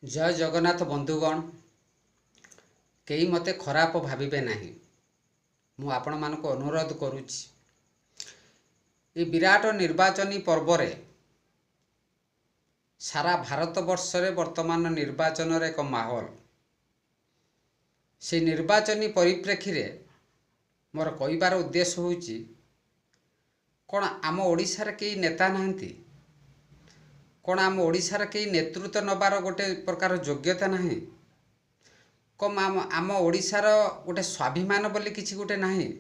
जय जगन्नाथ बंधुगण कई मते खराब भाविबे नहीं। मु आपण मानको अनुरोध करुछि ये विराट निर्वाचनी पर्व रे सारा भारत वर्ष रे वर्तमान निर्वाचन रे एक माहौल से निर्वाचनी परिप्रेक्षी रे मोर कहबार उद्देश्य होउछि कोन आम ओडिसा रे कई नेता नाहंती, कौन आम ओडिशार कई नेतृत्व नबार गोटे प्रकार योग्यता नहीं, कम आम ओडिशार गोटे स्वाभिमान बोली किसी गोटे नहीं।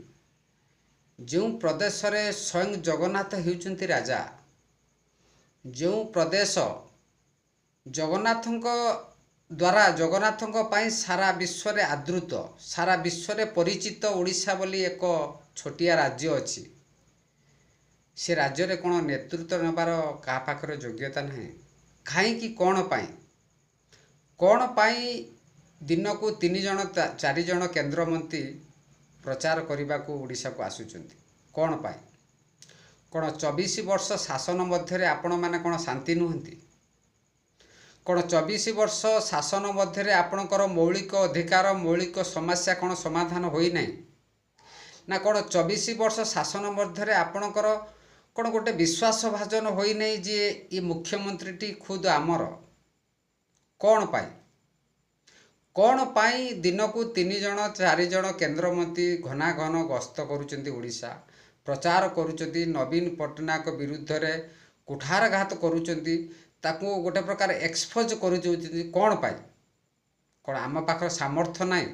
जो प्रदेश रे स्वयं जगन्नाथ हेउचंती राजा, जो प्रदेश जगन्नाथଙ୍କ द्वारा जगन्नाथଙ୍କ ପାଇଁ सारा विश्व रे आदृत, सारा विश्व रे परिचित ओडिशा बोली एक छोटिया राज्य अच्छी। से राज्य रे कौन नेतृत्व नबार क्या पाखर योग्यता नहीं कहीं कौन पाई दिन को 3 जन 4 जन केंद्र मंत्री प्रचार करने को ओडिशा को आसुचंती कौन पाई? कौन 24 वर्ष शासन मध्य आपण माने कौन शांति नुहंती? कौन 24 वर्ष शासन मध्य आपणकर मौलिक अधिकार मौलिक समस्या कौन समाधान होई नहीं ना? कौन 24 वर्ष शासन मध्य आपणकर कौन गोटे विश्वास भाजन होई नहीं जे ये मुख्यमंत्री खुद आमर? कौन पाई दिन को 3 जन 4 जन केंद्र मंत्री घना घन गस्त करुचंती ओडिशा, प्रचार करुचंती, नवीन पट्टनायक विरुद्ध रे कुठारघात करुचंती, ताकू गोटे प्रकार एक्सपोज करुचंती कौन पाई? कौन आम पाखर सामर्थ्य नहीं?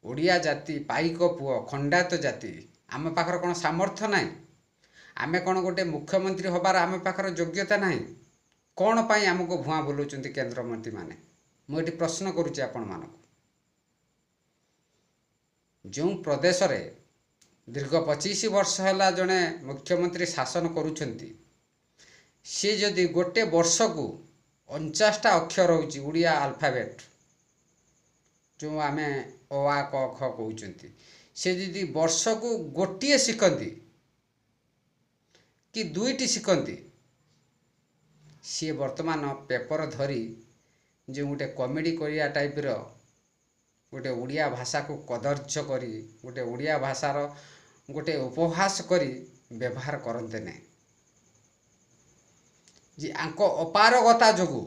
ओडिया जाति पाइक पुओ खंडायत जाति आम पाखर कौन सामर्थ्य नहीं? आमे कौन गोटे मुख्यमंत्री हबार आम पाखर योग्यता नहीं? कौन पाई आमको भुआ बुलाउचंती केंद्र मंत्री माने? मुझे प्रश्न करुच्ची आपण मानक। जो प्रदेश रे दीर्घ 25 वर्ष है जड़े मुख्यमंत्री शासन करुछंती, सी जदि गोटे वर्ष को 49टा अक्षर होउची उड़िया अल्फाबेट जो आमे अ आ क ख कहउचंती, से जदि वर्ष को गोटे शिखती कि 2टी शिखती, सी वर्तमान पेपर धरी जो गोटे कॉमेडी करिया टाइप रो गोटे उड़िया भाषा को कदर्य करी गोटे उड़िया भाषार गोटे उपहास करी व्यवहार करते नहीं जी आंको अपारगता जोगु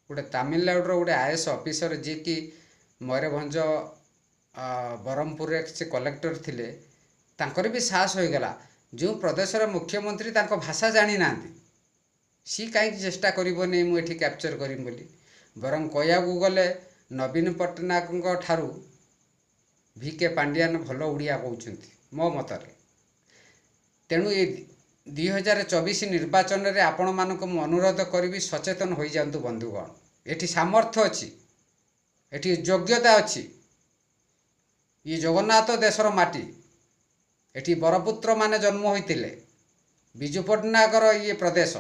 गोटे तमिलनाडु गोटे आईएएस ऑफिसर जी कि मयूरभंज ब्रह्मपुर से कलेक्टर थिले, तांकर भी साहस हो गला। जो प्रदेश मुख्यमंत्री तांको भाषा जानी नांती, सी कहीं चेष्टा करिबोनी मु एठी कैप्चर करिम बोली। बरं कहयाकू गले नवीन पट्टनायक ठारू VK पांड्यान भल उड़िया कहउचंती मो मतरे। तेणु ये 2024 निर्वाचन रे आपण मानक मु अनुरोध करी सचेतन हो जातु बंधुगण। एठी सामर्थ्य अच्छी, एठी योग्यता अच्छी। ये जगन्नाथ देशर माटी, एठी बरपुत्र माने जन्म होइतिले, विजु पट्टनायकर ये प्रदेश,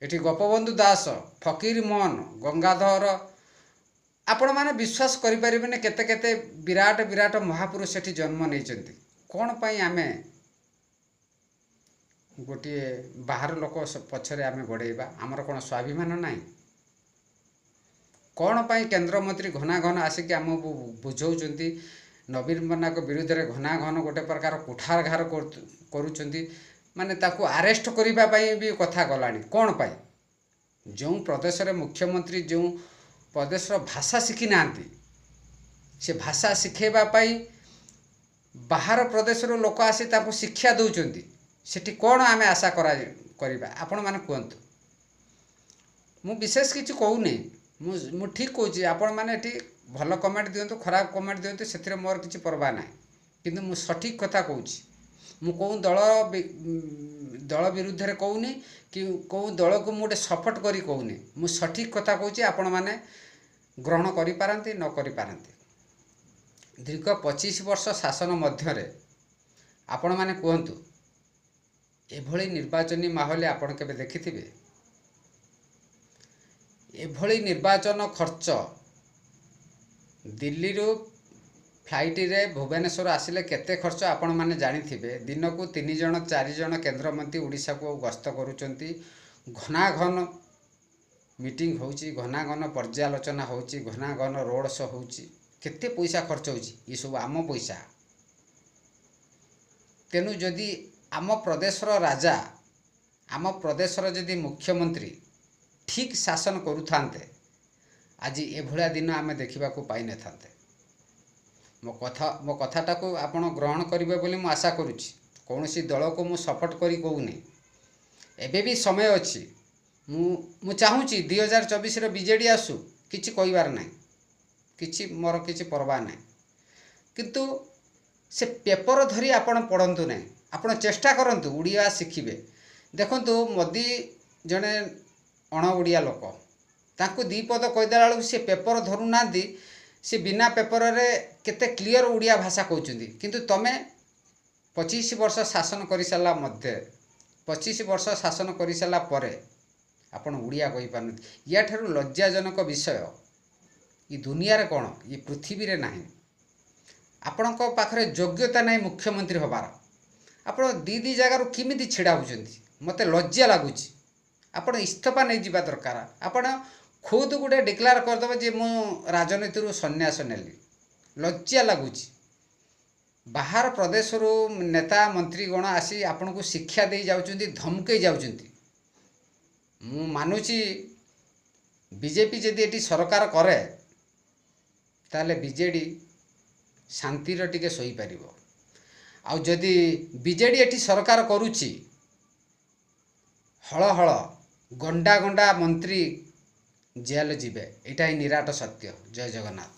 एठी गोपबंधु दास, फकीर मोहन, गंगाधर आपण माने विश्वास करि परिबेने केते केते विराट विराट महापुरुष एठी जन्म नेइचंती। कोन पई आमे गोटे बाहर लोक पछरे आमे गड़ेबा? आमर कोन स्वाभिमान नाही? कोन पई केंद्र मंत्री घना घन आसिक आम बुझौचंती नवीन पट्टनायक विरुद्ध रे घना घन गोटे प्रकार कुठारघात करुचंती, माने ताकू अरेस्ट करिबा पई भी कथा गलानी। कोन पाई? जो प्रदेश रे मुख्यमंत्री जो प्रदेश भाषा शिखी नांती, से भाषा शिखेबा पई बाहर प्रदेश रो लोक आसी ताकू शिक्षा दउचंती, सेठी कोन आमे आशा करिबा? आपण माने कहंतु। मु विशेष किछि कहू नै, मु ठीक कहूची। आपण माने एठी भल कमेंट दियंतु, खराब कमेंट दियंतु, सेथिरे मोर किछि परवा नाही, किंतु मु सठिक कथा कहूची। मु कहूँ दल विरुद्ध रे कहूनी कि कहूँ दल को मुझे सपोर्ट करी कहूनी, मु सठिक कथा कहूँ। आपण माने ग्रहण करि पारंती न करि पारंती। दीर्घ 25 वर्ष शासन मध्य रे आपण माने कहंतु एभली निर्वाचनी माहौल आपण केबे देखिथिबे? एभली निर्वाचन खर्च दिल्ली रो फ्लाइट रे भुवनेश्वर आसिले केते खर्च आपण माने जानी थिबे। दिन को 3 जन 4 जन केंद्र मंत्री ओडिशा को गस्त करूचंती, घना घन ମିଟିଂ ହେଉଛି, ଘନା ଘନ ପର୍ଯ୍ୟାଲୋଚନା ହେଉଛି, ଘନା ଘନ ରୋଡ଼ ଶୋ ହେଉଛି, କେତେ ପଇସା ଖର୍ଚ୍ଚ ହେଉଛି, ଏସବୁ ଆମ ପଇସା। ତେଣୁ ଯଦି ଆମ ପ୍ରଦେଶର ରାଜା, ଆମ ପ୍ରଦେଶର ଯଦି ମୁଖ୍ୟମନ୍ତ୍ରୀ ଠିକ୍ ଶାସନ କରୁଥାନ୍ତେ, ଆଜି ଏଭଳିଆ ଦିନ ଆମେ ଦେଖିବାକୁ ପାଇନଥାନ୍ତେ। ମୋ କଥାଟାକୁ ଆପଣ ଗ୍ରହଣ କରିବେ ବୋଲି ମୁଁ ଆଶା କରୁଛି। କୌଣସି ଦଳକୁ ମୁଁ ସପୋର୍ଟ କରି କହୁନି, ଏବେ ବି ସମୟ ଅଛି। ମୁଁ ଚାହୁଁଛି 2024ରେ ବିଜେଡ଼ି ଆସୁ, କିଛି କହିବାର ନାହିଁ, ମୋର କିଛି ପରବା ନାହିଁ। କିନ୍ତୁ ସେ ପେପର ଧରି ଆପଣ ପଢ଼ନ୍ତୁ ନାହିଁ, ଆପଣ ଚେଷ୍ଟା କରନ୍ତୁ ଓଡ଼ିଆ ଶିଖିବେ। ଦେଖନ୍ତୁ, ମୋଦି ଜଣେ ଅଣ ଓଡ଼ିଆ ଲୋକ, ତାଙ୍କୁ ଦୁଇ ପଦ କହିଦେଲା ବେଳକୁ ସେ ପେପର ଧରୁନାହାନ୍ତି। ସେ ବିନା ପେପରରେ କେତେ କ୍ଲିଅର ଓଡ଼ିଆ ଭାଷା କହୁଛନ୍ତି। କିନ୍ତୁ ତମେ 25 ବର୍ଷ ଶାସନ କରିସାରିଲା ମଧ୍ୟରେ 25 ବର୍ଷ ଶାସନ କରିସାରିଲା ପରେ ଆପଣ ଓଡ଼ିଆ କହିପାରୁନାହାନ୍ତି। ୟାଠାରୁ ଲଜ୍ଜାଜନକ ବିଷୟ ଏ ଦୁନିଆରେ କ'ଣ, ଏ ପୃଥିବୀରେ ନାହିଁ। ଆପଣଙ୍କ ପାଖରେ ଯୋଗ୍ୟତା ନାହିଁ ମୁଖ୍ୟମନ୍ତ୍ରୀ ହେବାର। ଆପଣ ଦୁଇ ଜାଗାରୁ କେମିତି ଛିଡ଼ା ହେଉଛନ୍ତି? ମୋତେ ଲଜ୍ଜା ଲାଗୁଛି। ଆପଣ ଇସ୍ତଫା ନେଇଯିବା ଦରକାର। ଆପଣ ଖୁଦ ଗୋଟେ ଡିକ୍ଲାର କରିଦେବେ ଯେ ମୁଁ ରାଜନୀତିରୁ ସନ୍ନ୍ୟାସ ନେଲି। ଲଜ୍ଜା ଲାଗୁଛି। ବାହାର ପ୍ରଦେଶରୁ ନେତା ମନ୍ତ୍ରୀଗଣ ଆସି ଆପଣଙ୍କୁ ଶିକ୍ଷା ଦେଇ ଯାଉଛନ୍ତି, ଧମକେଇ ଯାଉଛନ୍ତି। ମୁଁ ମାନୁଛି ବିଜେପି ଯଦି ଏଠି ସରକାର କରେ, ତାହେଲେ ବିଜେଡ଼ି ଶାନ୍ତିରେ ଟିକେ ଶୋଇପାରିବ। ଆଉ ଯଦି ବିଜେଡ଼ି ଏଠି ସରକାର କରୁଛି, ହଳ ହଳ ଗଣ୍ଡା ଗଣ୍ଡା ମନ୍ତ୍ରୀ ଜେଲ୍ ଯିବେ। ଏଇଟା ହିଁ ନିରାଟ ସତ୍ୟ। ଜୟ ଜଗନ୍ନାଥ।